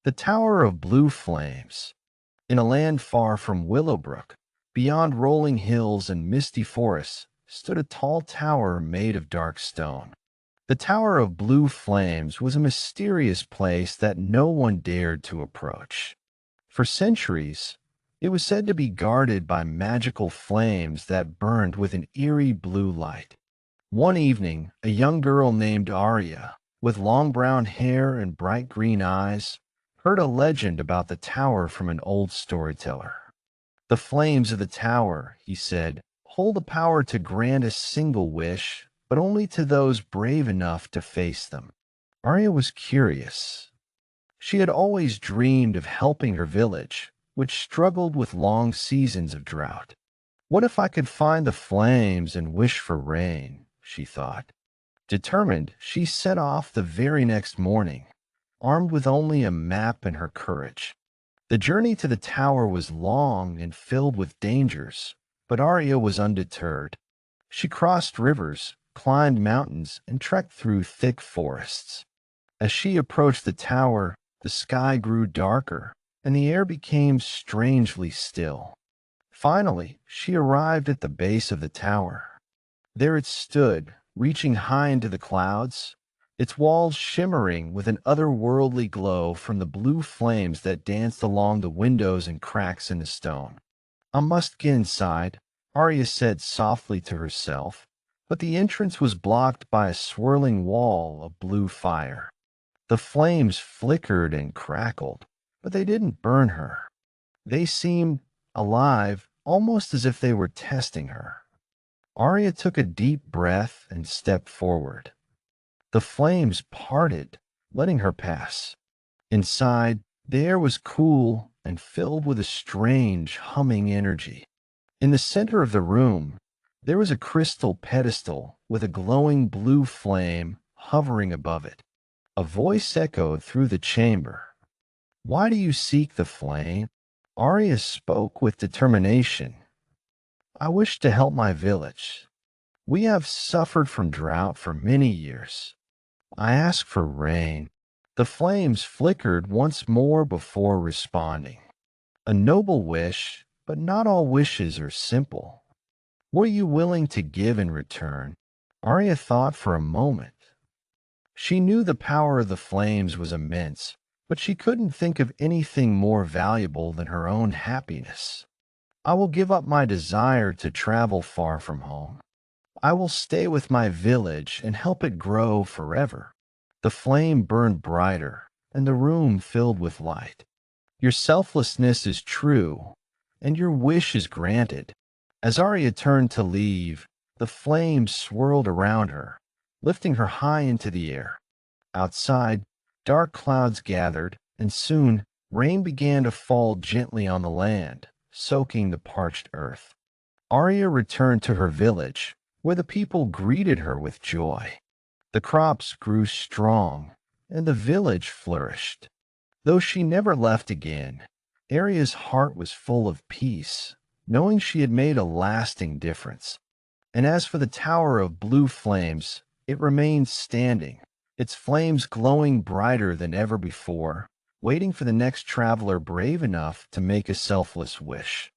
The Tower of Blue Flames. In a land far from Willowbrook, beyond rolling hills and misty forests, stood a tall tower made of dark stone. The Tower of Blue Flames was a mysterious place that no one dared to approach. For centuries, it was said to be guarded by magical flames that burned with an eerie blue light. One evening, a young girl named Arya, with long brown hair and bright green eyes, heard a legend about the tower from an old storyteller. The flames of the tower, he said, hold the power to grant a single wish, but only to those brave enough to face them. Arya was curious. She had always dreamed of helping her village, which struggled with long seasons of drought. What if I could find the flames and wish for rain? She thought. Determined, she set off the very next morning, armed with only a map and her courage. The journey to the tower was long and filled with dangers, but Arya was undeterred. She crossed rivers, climbed mountains, and trekked through thick forests. As she approached the tower, the sky grew darker, and the air became strangely still. Finally, she arrived at the base of the tower. There it stood, reaching high into the clouds, its walls shimmering with an otherworldly glow from the blue flames that danced along the windows and cracks in the stone. I must get inside, Arya said softly to herself, but the entrance was blocked by a swirling wall of blue fire. The flames flickered and crackled, but they didn't burn her. They seemed alive, almost as if they were testing her. Arya took a deep breath and stepped forward. The flames parted, letting her pass. Inside, the air was cool and filled with a strange, humming energy. In the center of the room, there was a crystal pedestal with a glowing blue flame hovering above it. A voice echoed through the chamber. "Why do you seek the flame?" Arya spoke with determination. "I wish to help my village. We have suffered from drought for many years. I ask for rain." The flames flickered once more before responding. "A noble wish, but not all wishes are simple. What are you willing to give in return?" Arya thought for a moment. She knew the power of the flames was immense, but she couldn't think of anything more valuable than her own happiness. "I will give up my desire to travel far from home. I will stay with my village and help it grow forever." The flame burned brighter, and the room filled with light. "Your selflessness is true, and your wish is granted." As Arya turned to leave, the flames swirled around her, lifting her high into the air. Outside, dark clouds gathered, and soon rain began to fall gently on the land, soaking the parched earth. Arya returned to her village, where the people greeted her with joy. The crops grew strong, and the village flourished. Though she never left again, Arya's heart was full of peace, knowing she had made a lasting difference. And as for the Tower of Blue Flames, it remained standing, its flames glowing brighter than ever before, waiting for the next traveler brave enough to make a selfless wish.